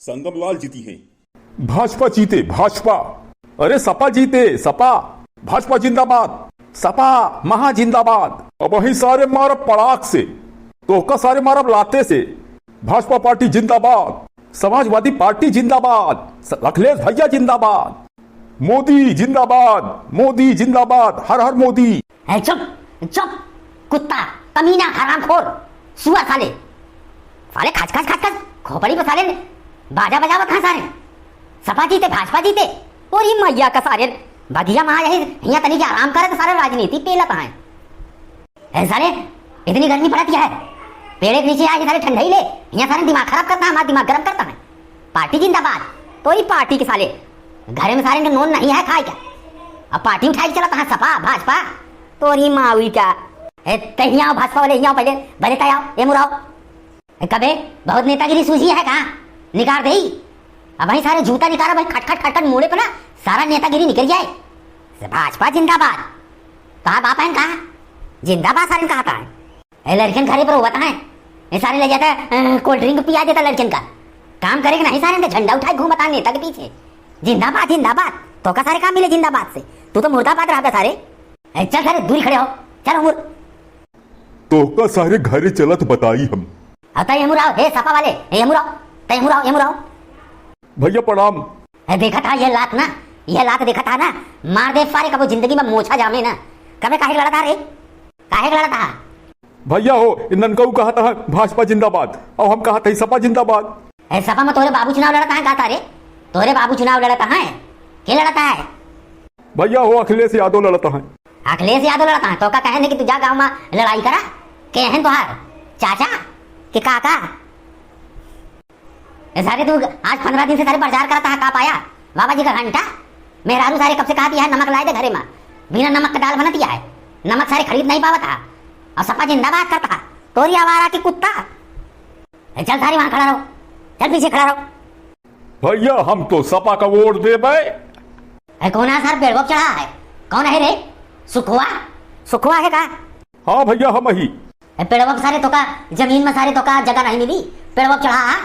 संगमलाल जीती हैं। भाजपा जीते भाजपा। अरे सपा जीते सपा। भाजपा जिंदाबाद, सपा महा जिंदाबाद। अब वही सारे मारब पड़ाक से, तो का सारे मारब लाते से। भाजपा पार्टी जिंदाबाद, समाजवादी पार्टी जिंदाबाद, अखिलेश भैया जिंदाबाद, मोदी जिंदाबाद, मोदी जिंदाबाद, हर हर मोदी। चुप चुप कुत्ता, कमीना, हरामखोर, सुअर साले, साले खच खच खच खच खोपड़ी पर साले बाजा बजावत हैं सारे। सपा जीते भाजपा जीते और ये मैया का सारे बधिया महा यही यहाँ तनी के आराम करे तो सारे राजनीति पेलत हैं। ऐसे साले इतनी गर्मी पड़ती है, पेड़ के नीचे आके सारे ठंडा ही ले, यहाँ सारे दिमाग खराब करता है, हमारा दिमाग गर्म करता है। पार्टी जिंदाबाद, तो ही पार्टी के साले घर में सारे नोन नहीं है खाए क्या, अब पार्टी उठाई चलाता है सपा भाजपा। तो ये मावी क्या तहिया भाजपा वाले यहाँ पहले भले तयाओ ये मुराओ कबे बहुत नेतागिरी सूझी है कहाँ निकाल दे। अब वही सारे जूता निकाला भाई खटखट खटखट मुड़े पर ना सारा नेतागिरी निकल जाए। भाजपा जिंदाबाद, कहा बाप है कहा जिंदाबाद सारे कहा है। लड़कियन घरे पर होता है ये सारे ले जाता है कोल्ड ड्रिंक पिया देता लड़कियन का काम करेगा नहीं सारे झंडा उठाए घूमता नेता के पीछे। जिंदाबाद जिंदाबाद तो का सारे काम मिले जिंदाबाद से, तू तो मुर्दाबाद रहा सारे। चल सारे दूरी खड़े हो, चलो मुर तो का सारे घरे चलत बताई हम। आता यमुराव हे सपा वाले यमुराव भैया प्रणाम। देखा था ये लात ना, ये लात देखा था ना, मार दे सारे कबो जिंदगी में मोछा जामे ना। कबे काहे लड़ा था रे, काहे लड़ा था भैया हो इनन को कहा था भाजपा जिंदाबाद और हम कहा था सपा जिंदाबाद। सपा में तोरे बाबू चुनाव लड़ता है कहा था रे, तोरे बाबू चुनाव लड़ता है के लड़ता है भैया हो अखिलेश यादव लड़ता है। अखिलेश यादव लड़ता है तो का कहने कि तू जा गाँव में लड़ाई करा के हैं तुहार चाचा के काका। सारे तू आज 15 दिन से सारे प्रचार करता है, कहा पाया बाबा जी का घंटा मेहरारू सारे कब से कहा दिया है नमक लाए दे घरे में, बिना नमक का दाल बना दिया है, नमक सारे खरीद नहीं पावा था और सपा जिंदाबाद करता है। तोरी आवारा की कुत्ता चल सारे वहां खड़ा रहो, चल पीछे खड़ा रहो। भैया हम तो सपा का वोट दे भाई। कौन है सर पेड़ चढ़ा है, कौन है रे सुखुआ, सुखुआ है का। हाँ भैया हम ही पेड़वा सारे तो का जमीन में सारे तो का जगह नहीं मिली, पेड़वा चढ़ा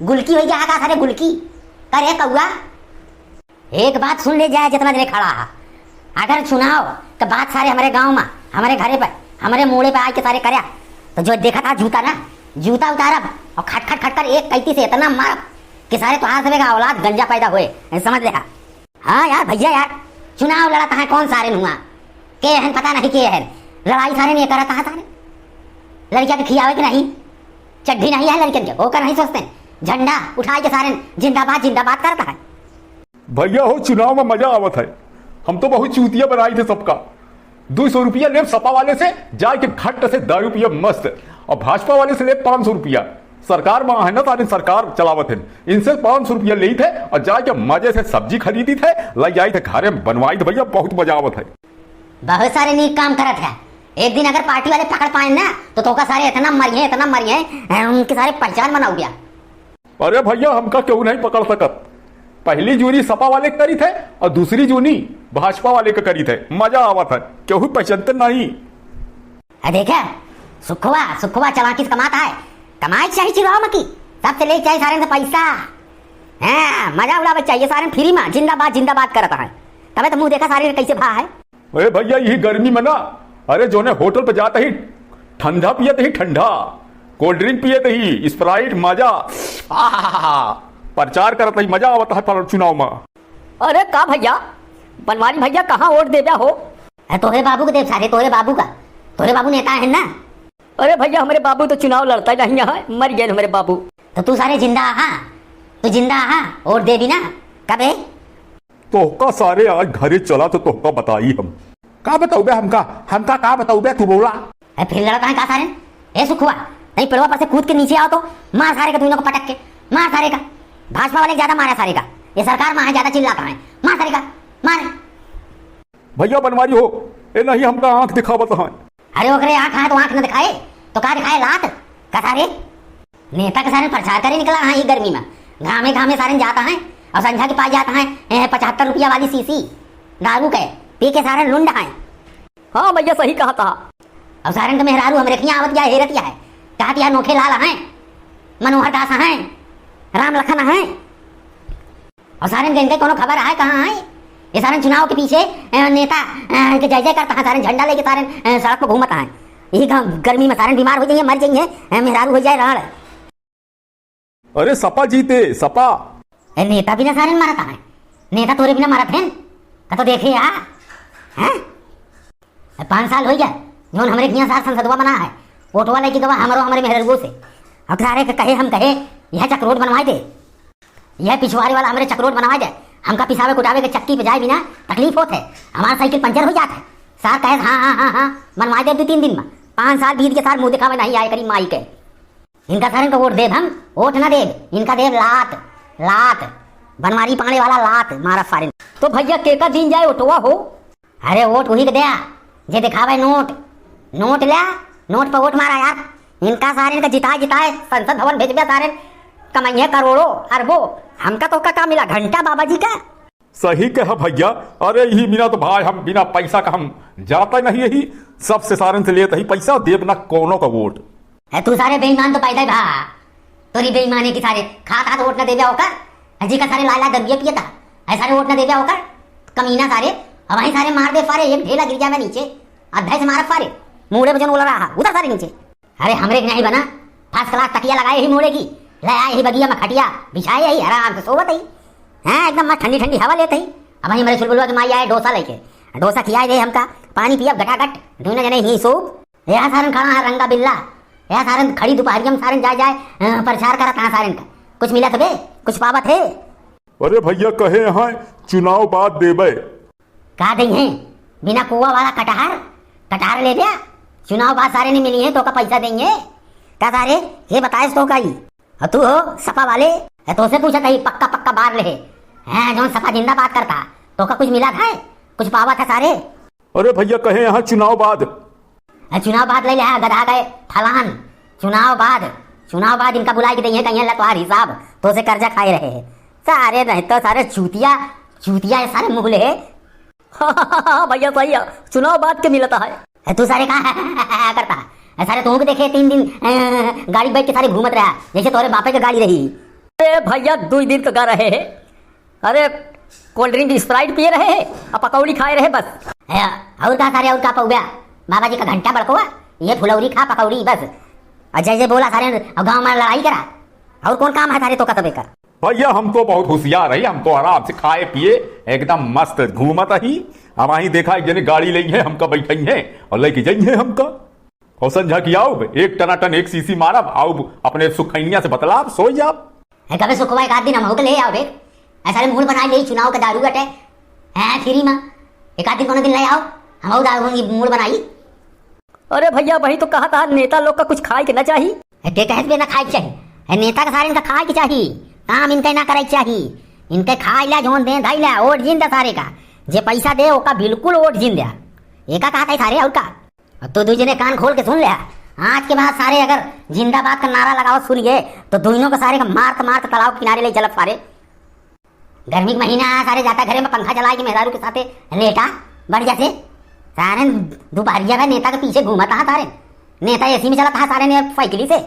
गुलकी हो गया का सारे गुलकी करे कौआ। एक बात सुन ले जाए जितना देर खड़ा है, अगर चुनाव तो बात सारे हमारे गांव में हमारे घरे पर हमारे मोड़े पे आके सारे करया तो जो देखा था जूता ना जूता उतारब और खट खट खट कर एक कैती से इतना मारब कि सारे तुहार सभी का औलाद गंजा पैदा हुए, समझ ले। हाँ यार भैया यार चुनाव लड़ाता है कौन सारे नुआ के है पता नहीं के है, लड़ाई सारे नहीं करता है सारे लड़किया के खियावे के नहीं, चड्ढी नहीं है लड़कियन के वो का नहीं सोचते, झंडा उठाए के सारे जिंदाबाद जिंदाबाद करता है। भैया हो चुनाव में मजा आवत है, हम तो बहुत चूतिया बनाई थे सबका। 200 रुपया ले सपा वाले से जाके घट से दारू पिया मस्त, और भाजपा वाले से ले 500 रुपया। सरकार में है ना तारी सरकार चलावत है, इनसे 500 रुपया ले थे और जाके मजे से सब्जी खरीदी थे लग जाए थे घरे में बनवाई थे। भैया बहुत मजा आवत है, बहुत सारे नीक काम करत है। एक दिन अगर पार्टी वाले पकड़ पाए ना तो का सारे इतना मरिए उनके सारे पहचान बना हो गया। अरे भैया हमका क्यों नहीं पकड़ सकत, पहली जूनी सपा वाले करी थे और दूसरी जूनी भाजपा वाले का करी थे, मजा आवा था क्यों पहचानते नहीं। देखे सुखवा सुखवा चलाकी से कमाता है, कमाई चाहिए चुनाव में की सबसे ले चाहिए सारे से पैसा, मजा उड़ावे चाहिए सारे फ्री में जिंदाबाद जिंदाबाद करता है। तबे तो मुंह देखा सारे कैसे भा है। अरे भैया यही गर्मी में ना, अरे जो ने होटल पे जाते ही ठंडा पियते ही ठंडा, कोल्ड ड्रिंक पियते ही स्प्राइट, मजा प्रचार करता ही मजा आवता है चुनाव में। अरे का भैया बनवारी भैया कहाँ वोट दे हो? तोहरे बाबू को दे सारे, तोहरे बाबू का, तोहरे बाबू नेता है ना। अरे भैया हमारे बाबू तो चुनाव लड़ता नहीं है, मर गए हमारे बाबू। तो तू सारे जिंदा हाँ, तू जिंदा हाँ वोट दे भी ना कबे। तो सारे आज घरे चला तो का बताई हम का बताऊ बे, हमका का बताऊ बे, तू बोला फिर लड़ता है का सारे। ए सुखुआ नहीं पेड़वा पर से कूद के नीचे आओ तो मार सारे का, दोनों को पटक के मार सारे का। भाजपा वाले ज्यादा मारा सारे का, ये सरकार में है ज्यादा चिल्लाता है, मार सारे का मार। भैया बनवारी हो ए नहीं हमका आंख दिखावत है। अरे ओकरे आंख है तो आंख न दिखाए तो का दिखाए लात का सारे। नेता के सारे प्रचार करे निकला है ये गर्मी में, घामे घामे सारे जाता है और संध्या के पास जाता है 75 रुपया वाली सीसी दारू के पी के सारे लुंड है। हाँ भैया सही कहा था। अब सारे के मेहरारू हमरे खिया आवत गया हेरत गया है, कहा नोखे लाल है मनोहर दास है राम लखन है और सारे इनके कोनो खबर है कहाँ है? ये सारे चुनाव के पीछे नेता के जय जय करता है, सारे झंडा लेके सारे सड़क पर घूमता है। यही गर्मी में सारे बीमार हो जाइए, मर जाइए, मेहरारू हो जाए राण। अरे सपा जीते सपा। नेता बिना सारे मारता है, नेता तोरे बिना मारत है का तो देखे यार हैं। 5 साल हो गया जो हमारे यहाँ सार संसदवा बना है, वोटवा लेके गवा हमारे मेहरगो से। अब सारे कहे हम कहे यह चक रोड बनवाए दे, यह पिछवाड़े वाला हमारे चक रोड बनवाए दे, हमका पिसावे कुटावे के चक्की पे जाए बिना तकलीफ होते है, हमारा साइकिल पंचर हो जाता है। सार कहे हाँ बनवाए दे 2-3 दिन में। 5 साल बीत के सार मुँह दिखावे नहीं आए करी माई के। इनका सारे का वोट देव, हम वोट ना देव, इनका देव लात बनवारी पाने वाला लात मारा सारे। तो भैया केका दिन जाए ओटवा हो? अरे वोट वही के दिया जे दिखावे नोट लिया, नोट पर वोट मारा यार। इनका सारे इनका जिताए संसद भवन भेज दिया, सारे कमाइए करोड़ों अरबों। हमका तो का मिला घंटा बाबा जी का। सही कहा भैया। अरे यही बिना तो भाई हम बिना पैसा का हम जाता नहीं, यही सबसे सारन से लेता ही पैसा देव ना कोनो का वोट। तू सारे बेईमान तो पैदा ही भा, तोरी बेईमानी की सारे खाता तो वोट न देव्या होकर, अजी का सारे लाला दबिया पियता ऐसा वोट न देव्या होकर कमीना सारे। अब वहीं सारे मार दे सारे, एक ढेला गिर जावे नीचे, अध्याय से मारत सारे, मुड़े वजन बोल रहा उधर सारे नीचे। अरे हमरे नहीं बना, फर्स्ट क्लास तकिया लगाए ही मुड़े की, ले आए ही बगिया में खटिया बिछाए ही आराम से सोवत ही हैं, एकदम मस्त ठंडी हवा लेते ही। अब वहीं मेरे सुलबुलवा के माई आए डोसा लेके, डोसा खियाए दे हमका, पानी पिया घटाघट दोनों जने ही सूप। यह सारन खड़ा है रंगा बिल्ला, यह सारन खड़ी दोपहरिया में सारन जाए प्रचार करा कहाँ सारन का कुछ मिला थे, कुछ पावत है। अरे भैया कहे यहाँ चुनाव बाद देवे का देंगे बिना कुआ वाला कटहर ले लिया, चुनाव बाद सारे नहीं मिली है तो का पैसा देंगे क्या सारे? ये बताए तो का ही तू हो सपा वाले, तो से पूछा कहीं पक्का बार ले हैं जो सपा जिंदाबाद करता तो का कुछ मिला था, कुछ पावा था सारे? अरे भैया कहे यहाँ चुनाव बाद ले लिया गधा गए फलान, चुनाव बाद इनका बुला के देंगे कहीं लतवार हिसाब तो से कर्जा खाए रहे हैं सारे, नहीं तो सारे चूतिया सारे मुगले भैया सही है, चुनाव बाद के मिलता है। तू सारे कहा करता है सारे? तुम देखे 3 दिन गाड़ी बैठ के सारे घूमत रहा जैसे तोरे बापे की गाड़ी रही। अरे भैया 2 दिन का गा रहे हैं, अरे कोल्ड ड्रिंक स्प्राइट पिए रहे हैं और पकौड़ी खाए रहे बस। और कहा सारे और का पौया बाबा जी का घंटा बड़कोआ, ये फुलौरी खा पकौड़ी बस। अजय जे बोला सारे गाँव में लड़ाई करा, और कौन काम है सारे तो का तबे कर। भैया हम तो बहुत होशियार है, हम तो आराम से खाए पिए एकदम मस्त घूमत ही। हम वहीं देखा एक जने गाड़ी ली है, हमका बैठाई है और लेके जाई है हमका, और समझा कि आओ 1 टनाटन 1 सीसी मारब, आओ अपने सुखैनिया से बतलाब सो जाब। कभी सुखवा एक आध दिन हम ले आओ बे, ऐसा मूड बना ले चुनाव का दारू गटे हैं फ्री में, एक आध दिन कोनो दिन ले आओ हम दारू मूड बनाई। अरे भैया वही तो कहा था नेता लोग का कुछ खाए के ना चाहिए, ना खाए के चाहिए, नेता का सारे इनका खाए के चाहिए, काम इनका ना करे चाहिए, इनके खाए ला जोन दे धाई ला वोट जिंदा सारे का, जे पैसा दे ओका बिल्कुल वोट जिंदा एका कहा था सारे। और का तो दूसरे कान खोल के सुन लिया, आज के बाद सारे अगर जिंदाबाद का नारा लगाओ सुन गए तो दोनों को सारे का मार तालाब किनारे ले चलत सारे। गर्मी का महीना सारे जाता घरे में पंखा चला के मेहरारू के साथे लेटा बढ़ जाते सारे दोपहरिया में नेता के पीछे घूमता है सारे, नेता एसी में चला था सारे ने साइकिली से।